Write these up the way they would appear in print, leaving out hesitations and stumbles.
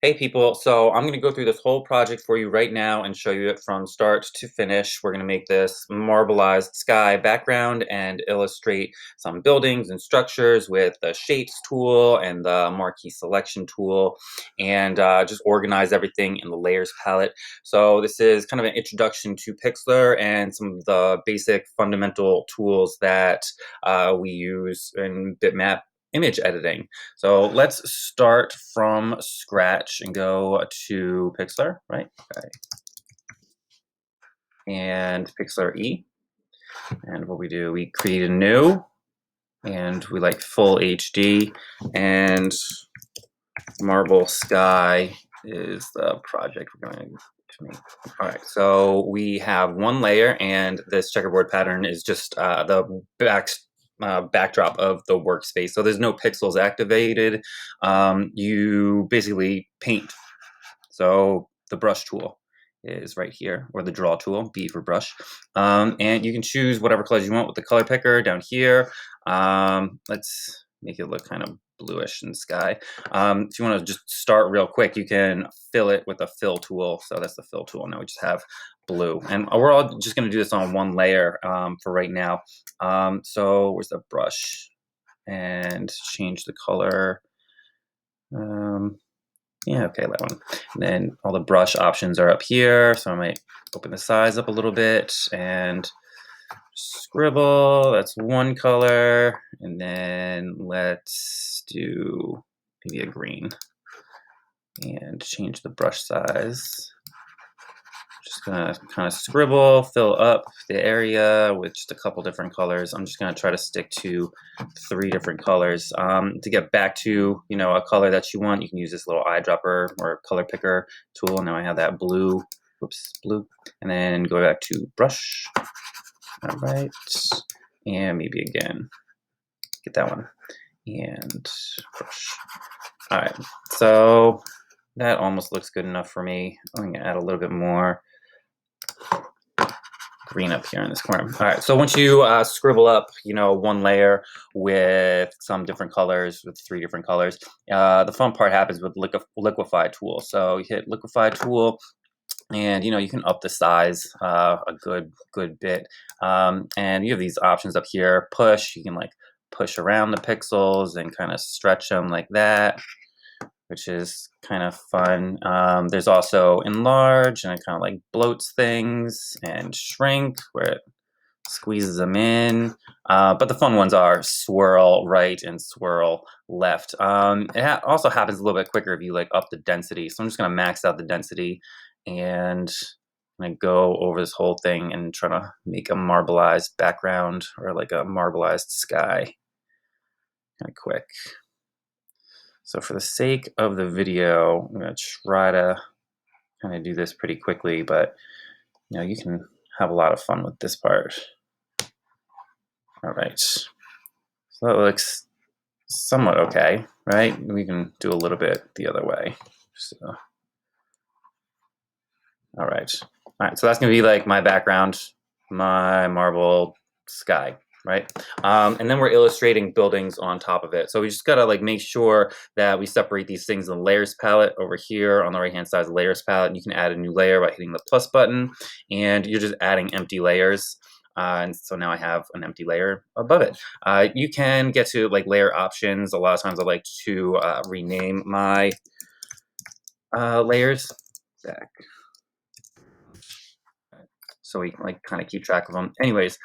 Hey people, so I'm going to go through this whole project for you right now and show you it from start to finish. We're going to make this marbleized sky background and illustrate some buildings and structures with the Shapes tool and the Marquee Selection tool, and just organize everything in the Layers palette. So this is kind of an introduction to Pixlr and some of the basic fundamental tools that we use in bitmap image editing. So let's start from scratch and go to Pixlr, right? Okay. And Pixlr E. And what we do, we create a new, and we like full HD, and Marble Sky is the project we're going to make. All right, so we have one layer, and this checkerboard pattern is just the backdrop of the workspace. So there's no pixels activated. You basically paint. So the brush tool is right here, or the draw tool, B for brush. And you can choose whatever colors you want with the color picker down here. Let's make it look kind of bluish in sky. If you want to just start real quick, you can fill it with a fill tool. So that's the fill tool. Now we just have blue, and we're all just going to do this on one layer for right now. So where's the brush? And change the color. Yeah, okay, that one. And then all the brush options are up here, so I might open the size up a little bit and scribble. That's one color, and then let's do maybe a green and change the brush size. Just gonna kind of scribble, fill up the area with just a couple different colors. I'm just gonna try to stick to 3 different colors. To get back to a color that you want, you can use this little eyedropper or color picker tool. Now I have that blue, whoops, blue, and then go back to brush. All right, and maybe again, get that one, and brush. All right, so that almost looks good enough for me. I'm gonna add a little bit more green up here in this corner. All right, so once you scribble up, one layer with some different colors, with 3 different colors, the fun part happens with Liquify tool. So you hit Liquify tool, and you can up the size a good bit, and you have these options up here. Push, you can like push around the pixels and kind of stretch them like that, which is kind of fun. There's also enlarge, and it kind of like bloats things, and shrink, where it squeezes them in. But the fun ones are swirl right and swirl left. It also happens a little bit quicker if you like up the density. So I'm just gonna max out the density, and I'm gonna go over this whole thing and try to make a marbleized background, or like a marbleized sky kind of quick. So for the sake of the video, I'm going to try to kind of do this pretty quickly, but you can have a lot of fun with this part. All right, so that looks somewhat okay, right? We can do a little bit the other way. So, all right, so that's going to be like my background, my marble sky. Right, and then we're illustrating buildings on top of it. So we just gotta like make sure that we separate these things in the layers palette. Over here on the right hand side is the layers palette, and you can add a new layer by hitting the plus button, and you're just adding empty layers. And so now I have an empty layer above it. You can get to like layer options. A lot of times I like to rename my layers back, so we can like kind of keep track of them. Anyways,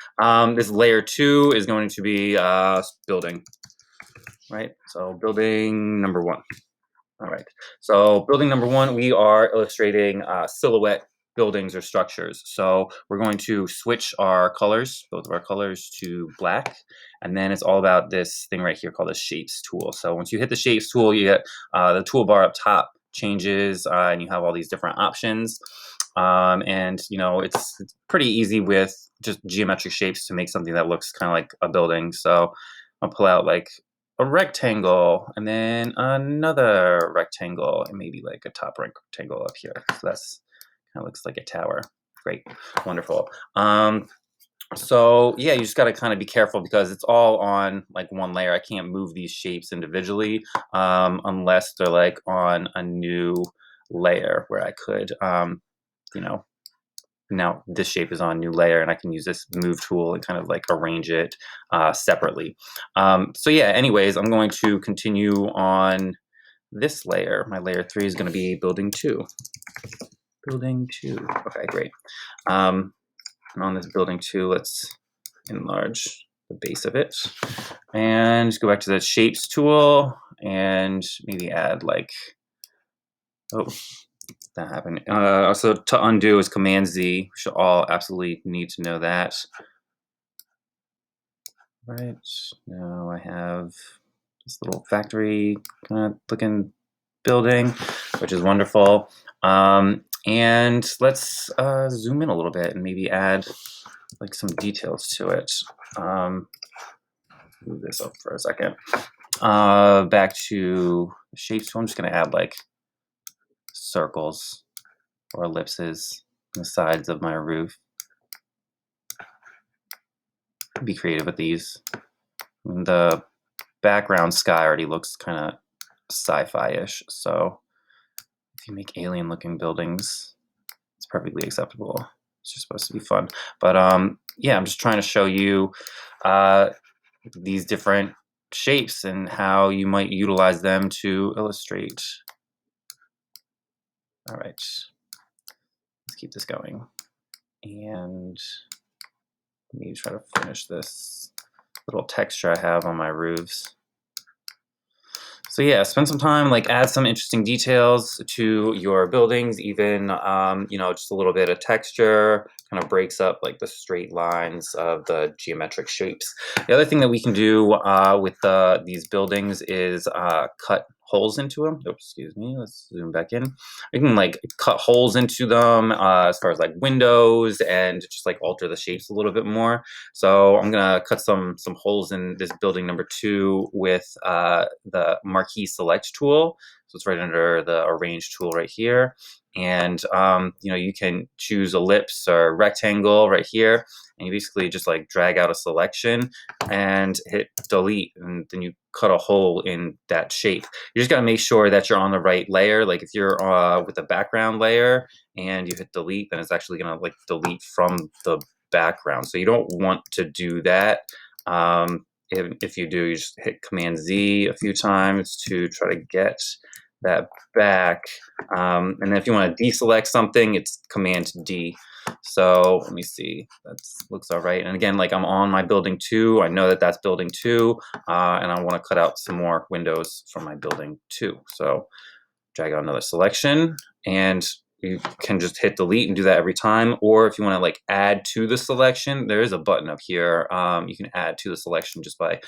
this layer 2 is going to be building, right? So building number 1. All right. So building number 1, we are illustrating silhouette buildings or structures. So we're going to switch our colors, both of our colors, to black, and then it's all about this thing right here called the Shapes tool. So once you hit the Shapes tool, you get the toolbar up top changes, and you have all these different options. And it's pretty easy with just geometric shapes to make something that looks kind of like a building. So I'll pull out like a rectangle, and then another rectangle, and maybe like a top rectangle up here. So that's kind of looks like a tower. Great, wonderful. So yeah, you just got to kind of be careful because it's all on like one layer. I can't move these shapes individually unless they're like on a new layer where I could, you know, now this shape is on a new layer and I can use this move tool and kind of like arrange it separately. So yeah, anyways, I'm going to continue on this layer. My layer 3 is going to be building 2. Building 2. Okay, great. And on this building 2, let's enlarge the base of it. And just go back to the shapes tool and maybe add like, oh, that happened. Also, to undo is Command Z. We should all absolutely need to know that. Right, now I have this little factory kind of looking building, which is wonderful. And let's zoom in a little bit and maybe add like some details to it. Move this up for a second. Back to shapes. So I'm just going to add like circles or ellipses on the sides of my roof. Be creative with these. And the background sky already looks kind of sci-fi-ish, so if you make alien-looking buildings, it's perfectly acceptable. It's just supposed to be fun. But yeah, I'm just trying to show you these different shapes and how you might utilize them to illustrate. All right, let's keep this going. And let me try to finish this little texture I have on my roofs. So yeah, spend some time, like add some interesting details to your buildings, even, you know, just a little bit of texture, kind of breaks up like the straight lines of the geometric shapes. The other thing that we can do with these buildings is cut holes into them. Oops, excuse me, let's zoom back in. We can like cut holes into them as far as like windows and just like alter the shapes a little bit more. So I'm gonna cut some holes in this building number 2 with the Marquee Select tool. So it's right under the Arrange tool right here. And you know, you can choose ellipse or rectangle right here, and you basically just like drag out a selection and hit delete, and then you cut a hole in that shape. You just got to make sure that you're on the right layer. Like if you're with the background layer and you hit delete, then it's actually gonna like delete from the background. So you don't want to do that. If you do, you just hit Command Z a few times to try to get that back. And then if you want to deselect something, it's Command D. So let me see, that looks all right. And again, like I'm on my building 2, I know that that's building 2, and I want to cut out some more windows from my building 2. So drag out another selection, and you can just hit delete and do that every time. Or if you want to like add to the selection, there is a button up here. You can add to the selection just by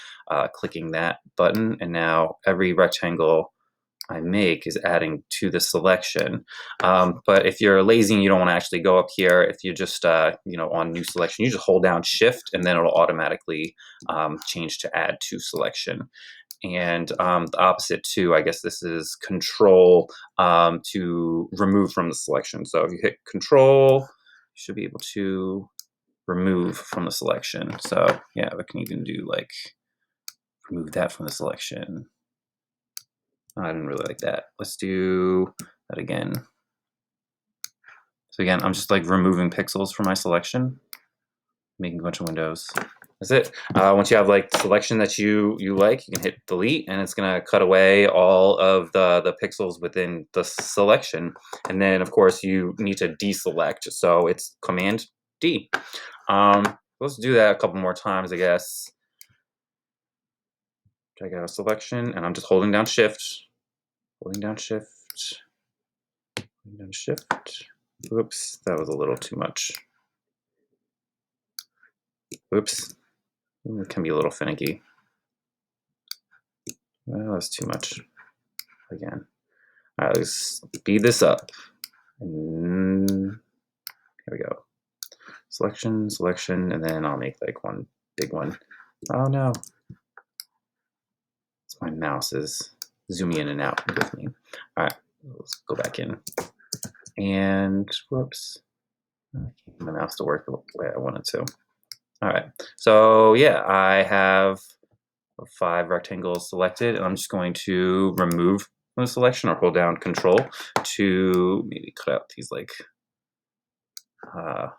clicking that button, and now every rectangle I make is adding to the selection. But if you're lazy and you don't want to actually go up here, if you just you know, on new selection, you just hold down shift and then it'll automatically change to add to selection. And the opposite too, I guess this is control to remove from the selection. So if you hit control, you should be able to remove from the selection. So yeah, we can even do like remove that from the selection. I didn't really like that. Let's do that again. So again, I'm just like removing pixels from my selection, making a bunch of windows. That's it. Once you have like the selection that you like, you can hit delete, and it's gonna cut away all of the pixels within the selection. And then of course you need to deselect, so it's Command D. Let's do that a couple more times, I guess. Drag out a selection, and I'm just holding down shift, holding down shift, holding down shift. Oops, that was a little too much. Oops, it can be a little finicky. Well, that's too much. Again. All right, let's speed this up. And here we go. Selection, selection, and then I'll make like one big one. Oh no. It's my mouse is zooming in and out with me. All right, let's go back in. And whoops. I can't get my mouse to work the way I want it to. All right, so yeah, I have 5 rectangles selected, and I'm just going to remove from the selection or hold down Control to maybe cut out these like uh,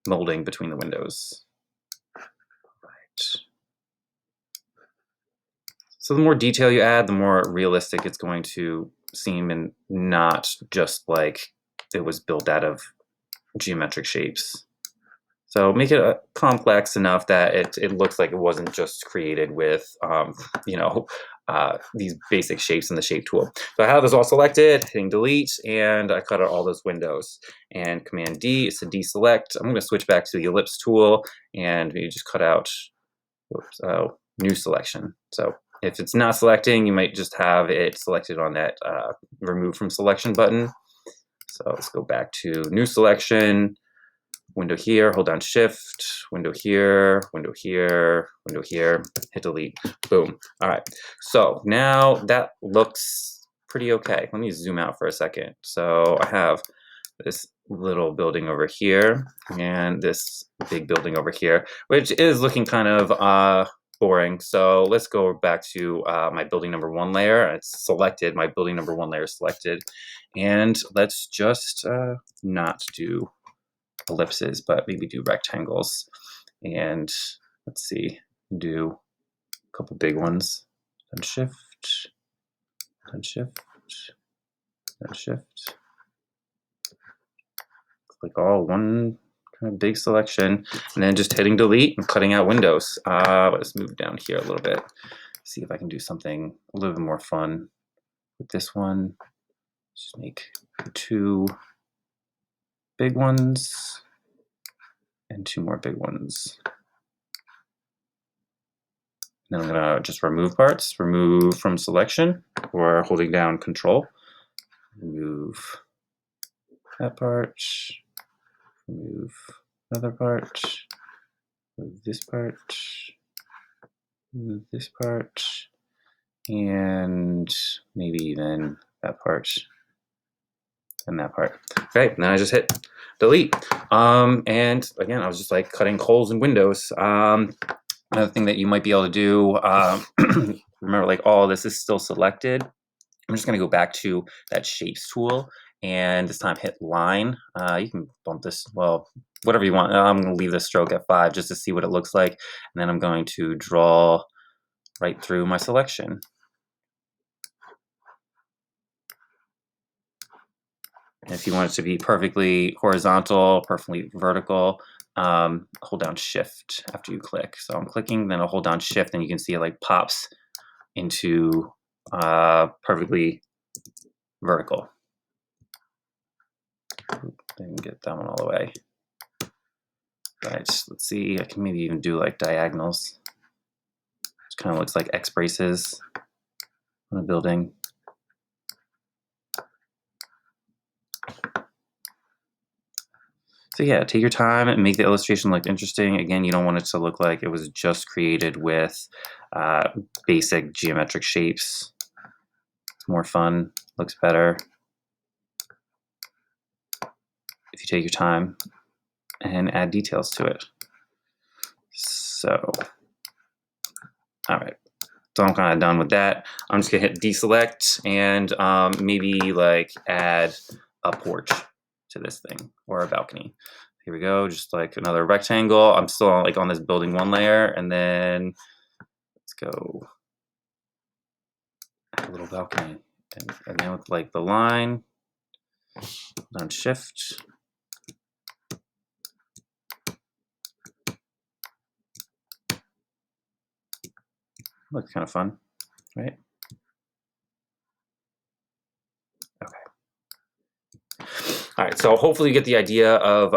molding between the windows. Right. So the more detail you add, the more realistic it's going to seem, and not just like it was built out of geometric shapes. So make it complex enough that it looks like it wasn't just created with, you know, these basic shapes in the shape tool. So I have this all selected, hitting delete, and I cut out all those windows. And Command D is to deselect. I'm going to switch back to the ellipse tool and maybe just cut out new selection. So if it's not selecting, you might just have it selected on that remove from selection button. So let's go back to new selection. Window here, hold down shift, window here, window here, window here, hit delete, boom. All right, so now that looks pretty okay. Let me zoom out for a second. So I have this little building over here and this big building over here, which is looking kind of boring. So let's go back to my building number 1 layer. It's selected, my building number 1 layer is selected. And let's just not do ellipses, but maybe do rectangles. And let's see, do a couple big ones. Then shift, then shift, then shift. Click all one kind of big selection, and then just hitting delete and cutting out windows. Let's move down here a little bit. See if I can do something a little bit more fun with this one. Just make 2 big ones and 2 more big ones. Then I'm gonna just remove parts, remove from selection, or holding down Control. Remove that part, remove another part, remove this part, remove this part, and maybe even that part and that part. Okay, and then I just hit delete. And again, I was just like cutting holes in windows. Another thing that you might be able to do, remember, like all this is still selected. I'm just going to go back to that shapes tool, and this time hit line. You can bump this, well, whatever you want. I'm going to leave the stroke at 5 just to see what it looks like, and then I'm going to draw right through my selection. And if you want it to be perfectly horizontal, perfectly vertical, hold down shift after you click. So I'm clicking, then I'll hold down shift, and you can see it like pops into perfectly vertical. Didn't get that one all the way. Right, let's see, I can maybe even do like diagonals. It kind of looks like X braces on a building. So yeah, take your time and make the illustration look interesting. Again, you don't want it to look like it was just created with basic geometric shapes. It's more fun, looks better if you take your time and add details to it. So, all right. So I'm kind of done with that. I'm just gonna hit deselect and maybe like add a porch to this thing or a balcony. Here we go, just like another rectangle. I'm still like on this building 1 layer, and then let's go add a little balcony. And again with like the line, on shift. Looks kind of fun, right? All right, so hopefully you get the idea of,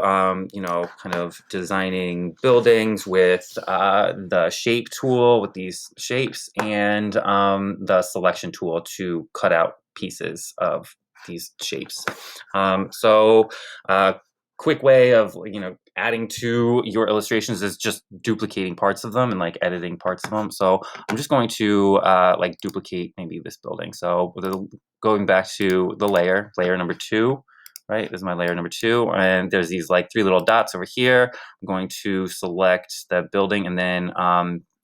you know, kind of designing buildings with the shape tool with these shapes, and the selection tool to cut out pieces of these shapes. Quick way of, you know, adding to your illustrations is just duplicating parts of them and like editing parts of them. So I'm just going to like duplicate maybe this building. So going back to the layer number 2. right? This is my layer number 2, and there's these like 3 little dots over here. I'm going to select the building, and then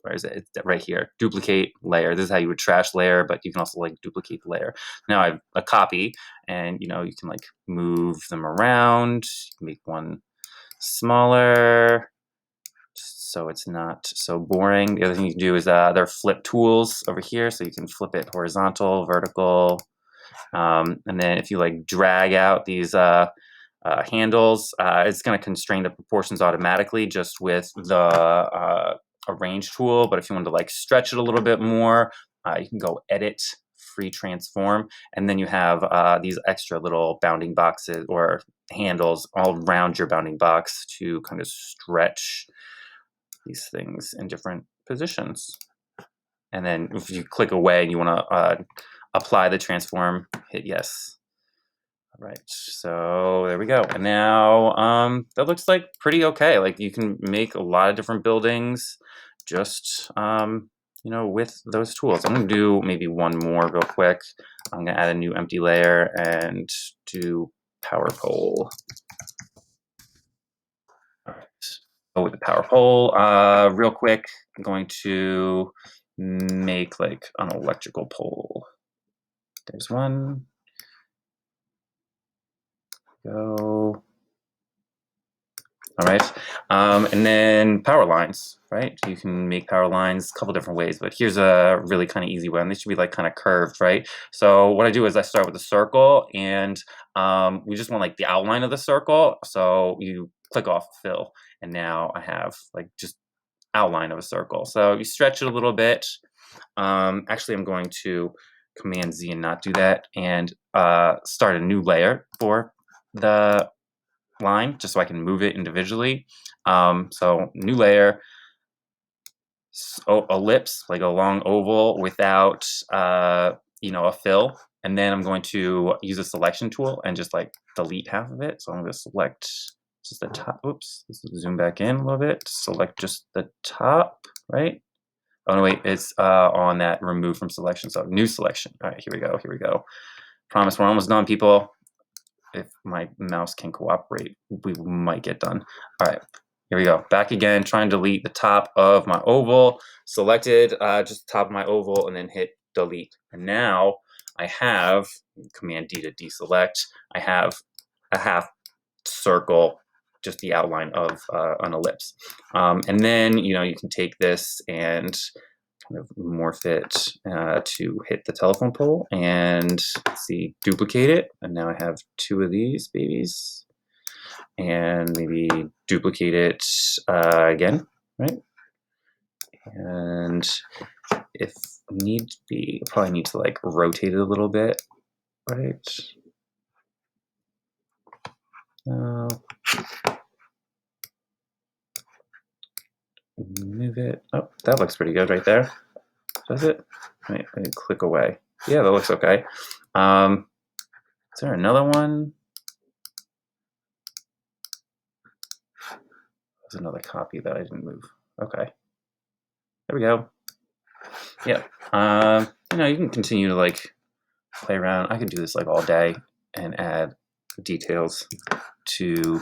where is it? It's right here. Duplicate layer. This is how you would trash layer, but you can also like duplicate the layer. Now I have a copy, and you can like move them around, make one smaller, so it's not so boring. The other thing you can do is there are flip tools over here, so you can flip it horizontal, vertical, and then if you like drag out these handles, it's going to constrain the proportions automatically just with the arrange tool. But if you want to like stretch it a little bit more, you can go edit, free transform, and then you have these extra little bounding boxes or handles all around your bounding box to kind of stretch these things in different positions. And then if you click away and you want to apply the transform, hit yes. All right, so there we go. And now that looks like pretty okay. Like you can make a lot of different buildings just with those tools. I'm gonna do maybe one more real quick. I'm gonna add a new empty layer and do power pole. All right. So with the power pole, real quick, I'm going to make like an electrical pole. There's one. Go. All right, and then power lines, right? You can make power lines a couple different ways, but here's a really kind of easy one. They should be like kind of curved, right? So what I do is I start with a circle, and we just want like the outline of the circle. So you click off fill, and now I have like just outline of a circle. So you stretch it a little bit. Actually, I'm going to Command Z and not do that, and start a new layer for the line just so I can move it individually. So new layer, ellipse, like a long oval without a fill, and then I'm going to use a selection tool and just like delete half of it. So I'm going to select just the top. Oops, let's zoom back in a little bit. Select just the top, right? Oh no, wait, it's on that remove from selection. So new selection. All right, here we go. Here we go. Promise we're almost done, people. If my mouse can cooperate, we might get done. All right, here we go. Back again, try and delete the top of my oval. Selected just the top of my oval and then hit delete. And now I have, Command D to deselect, I have a half circle, just the outline of an ellipse. And then, you can take this and kind of morph it to hit the telephone pole and see, duplicate it. And now I have 2 of these babies, and maybe duplicate it again, right? And if need be, I probably need to like rotate it a little bit, right? Move it. Oh, that looks pretty good right there. Does it? Wait, let me click away. Yeah, that looks okay. Is there another one? There's another copy that I didn't move. Okay. There we go. Yeah. You can continue to like play around. I could do this like all day and add details to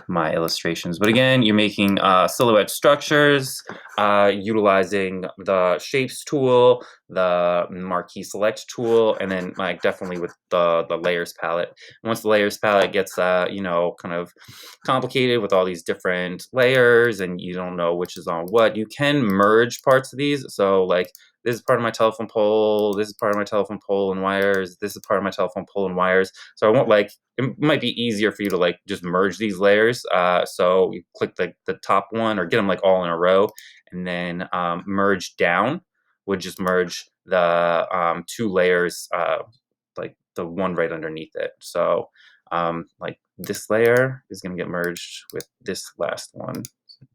my illustrations. But again, you're making silhouette structures, utilizing the shapes tool, the Marquee Select tool, and then like definitely with the layers palette. Once the layers palette gets kind of complicated with all these different layers and you don't know which is on what, you can merge parts of these. So like this is part of my telephone pole, this is part of my telephone pole and wires, this is part of my telephone pole and wires. So I won't like, it might be easier for you to like just merge these layers. So you click the top one or get them like all in a row, and then merge down would just merge the 2 layers, like the one right underneath it. So like this layer is going to get merged with this last one.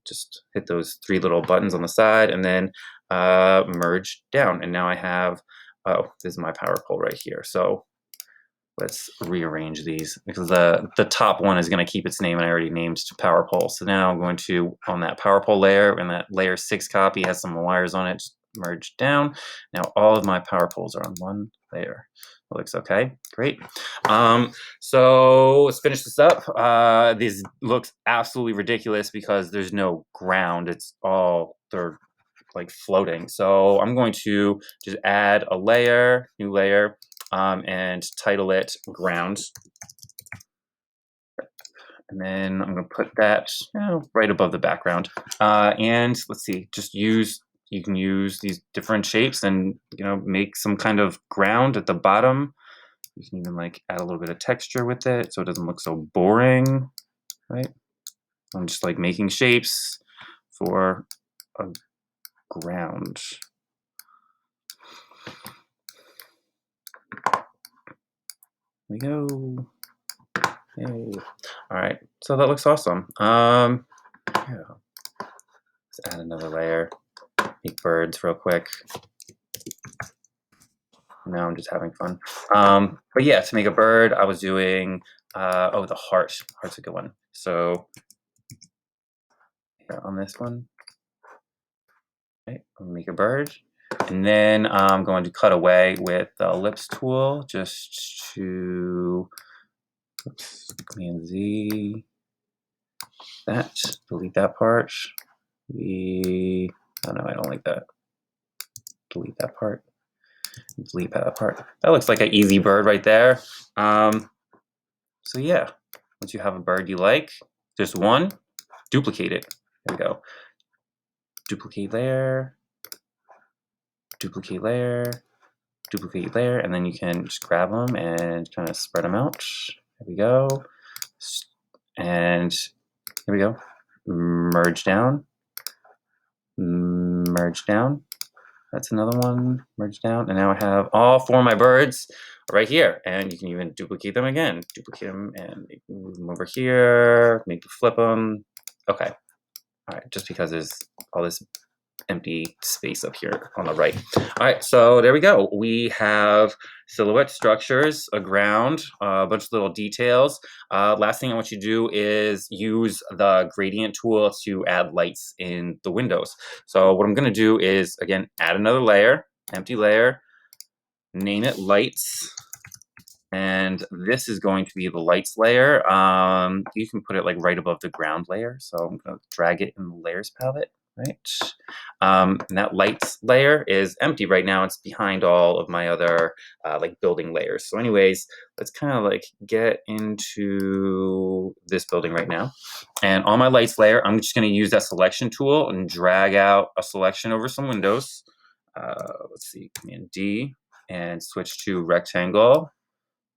Just hit those 3 little buttons on the side and then merge down. And now I have, oh, this is my power pole right here. So let's rearrange these because the top one is going to keep its name, and I already named to power pole. So now I'm going to, on that power pole layer, and that layer 6 copy has some wires on it, just merge down. Now all of my power poles are on one layer. looks okay. Great. So let's finish this up. This looks absolutely ridiculous because there's no ground. They're like floating. So I'm going to just add a layer, new layer, and title it ground. And then I'm going to put that right above the background. And let's see, you can use these different shapes and make some kind of ground at the bottom. You can even like add a little bit of texture with it so it doesn't look so boring, right? I'm just like making shapes for a ground. There we go. Yay. All right, so that looks awesome. Yeah. Let's add another layer. Make birds real quick. Now I'm just having fun. But yeah, to make a bird, I was doing the heart. Heart's a good one. So here on this one, okay, I'll make a bird. And then I'm going to cut away with the ellipse tool just to Command Z that, delete that part. Oh no, I don't like that. Delete that part. Delete that part. That looks like an easy bird right there. So yeah, once you have a bird you like, just one, duplicate it. There we go. Duplicate layer, duplicate layer, duplicate layer, and then you can just grab them and kind of spread them out. There we go. And here we go. Merge down. Merge down. That's another one. Merge down. And now I have all 4 of my birds right here. And you can even duplicate them again. Duplicate them and move them over here. Maybe flip them. Okay. All right. Just because there's all this empty space up here on the right. All right, so there we go. We have silhouette structures, a ground, a bunch of little details. Last thing I want you to do is use the gradient tool to add lights in the windows. So what I'm going to do is, again, add another layer, empty layer, name it lights. And this is going to be the lights layer. You can put it like right above the ground layer. So I'm going to drag it in the layers palette, right? And that lights layer is empty right now. It's behind all of my other like building layers. So anyways, let's kind of like get into this building right now. And on my lights layer, I'm just going to use that selection tool and drag out a selection over some windows. Let's see, Command D and switch to rectangle.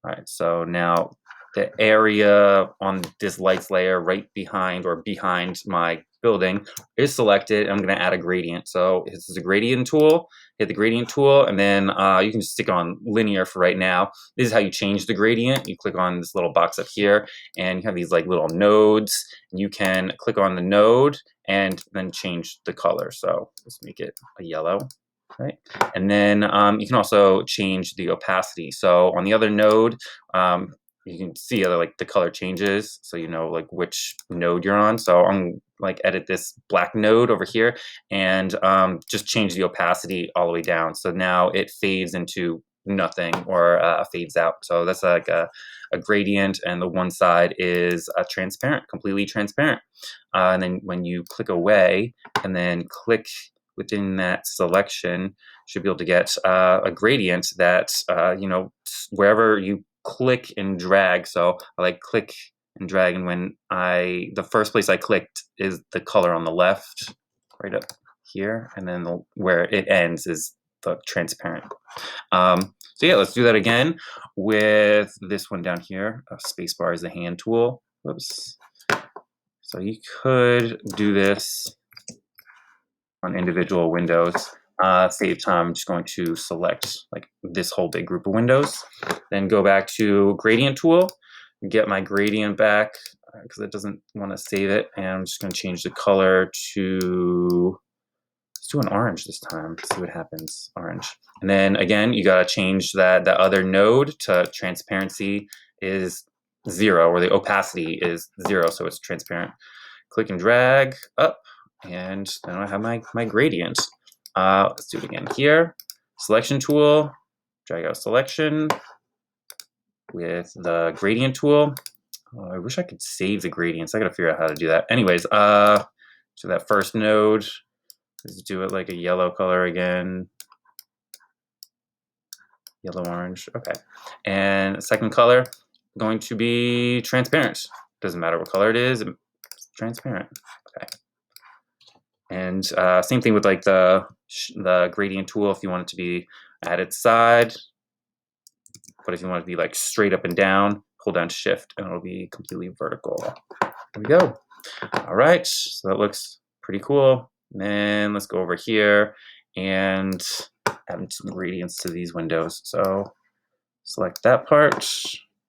All right, so now the area on this lights layer right behind my building is selected. I'm going to add a gradient. So this is a gradient tool. Hit the gradient tool, and then you can just stick on linear for right now. This is how you change the gradient. You click on this little box up here, and you have these like little nodes. You can click on the node and then change the color. So let's make it a yellow. Right, and then you can also change the opacity. So on the other node, you can see like the color changes, so you know like which node you're on. So I'm like edit this black node over here and just change the opacity all the way down. So now it fades into nothing or fades out. So that's like a gradient, and the one side is transparent, completely transparent. And then when you click away and then click within that selection, should be able to get a gradient that wherever you click and drag. So I like click and drag, and when the first place I clicked is the color on the left, right up here, and then where it ends is the transparent. So yeah, let's do that again with this one down here. Spacebar is the hand tool. Whoops. So you could do this on individual windows. Save time, I'm just going to select like this whole big group of windows, then go back to gradient tool, get my gradient back because it doesn't want to save it, and I'm just going to change the color to, let's do an orange this time, see what happens, orange. And then again, you got to change that other node to transparency is 0, or the opacity is 0, so it's transparent. Click and drag up, and then I have my gradient. Let's do it again here. Selection tool, drag out selection, with the gradient tool. Oh, I wish I could save the gradients. I gotta figure out how to do that. Anyways, so that first node, let's do it like a yellow color again. Yellow, orange, okay. And second color, going to be transparent. Doesn't matter what color it is, it's transparent, okay. And same thing with like the gradient tool if you want it to be at its side. But if you want it to be like straight up and down, hold down shift and it'll be completely vertical. There we go. All right, so that looks pretty cool. And then let's go over here and add some gradients to these windows. So select that part,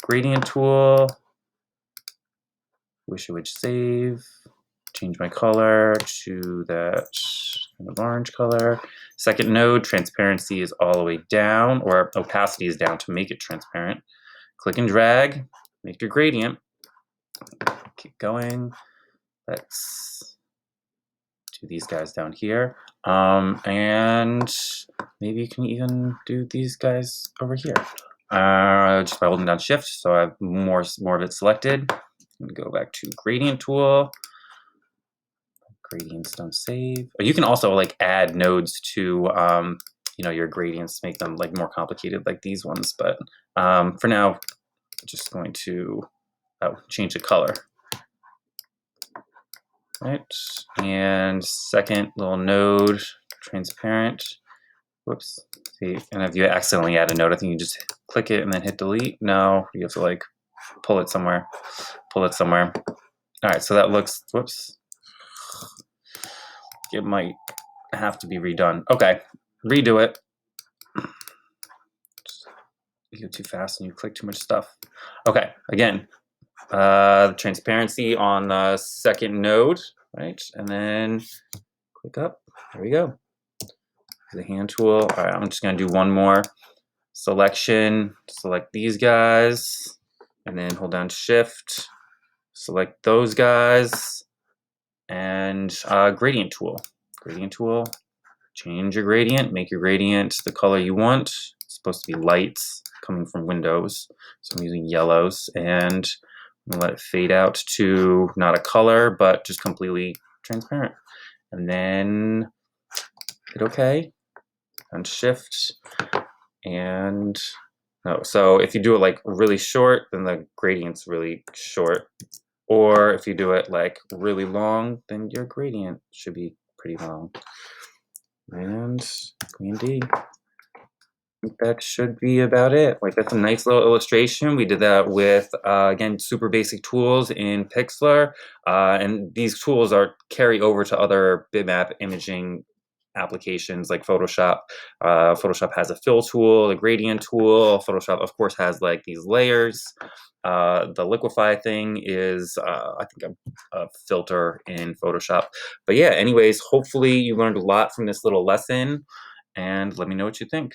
gradient tool, wish it would save, change my color to that kind of orange color. Second node, transparency is all the way down, or opacity is down to make it transparent. Click and drag, make your gradient. Keep going. Let's do these guys down here. And maybe you can even do these guys over here. Just by holding down shift, so I have more of it selected. Go back to gradient tool. Gradients don't save. You can also like add nodes to you know, your gradients, make them like more complicated like these ones. But for now, I'm just going to change the color. Right, and second little node, transparent. Whoops. See, and if you accidentally add a node, I think you just click it and then hit delete. No, you have to like pull it somewhere. Pull it somewhere. All right, so that looks, whoops. It might have to be redone. Okay, redo it. You go too fast and you click too much stuff. Okay, again, transparency on the second node, right? And then click up. There we go. The hand tool. All right, I'm just gonna do one more selection. Select these guys, and then hold down shift. Select those guys, and gradient tool. Gradient tool. Change your gradient. Make your gradient the color you want. It's supposed to be lights coming from windows, so I'm using yellows, and I'm gonna let it fade out to not a color, but just completely transparent. And then hit OK. And shift, and no. So if you do it like really short, then the gradient's really short. Or if you do it like really long, then your gradient should be pretty long. And Queen D. That should be about it. Like, that's a nice little illustration. We did that with, again, super basic tools in Pixlr. And these tools are carry over to other bitmap imaging applications like Photoshop. Photoshop has a fill tool, a gradient tool. Photoshop, of course, has like these layers. The Liquify thing is, I think, a filter in Photoshop. But yeah, anyways, hopefully you learned a lot from this little lesson. And let me know what you think.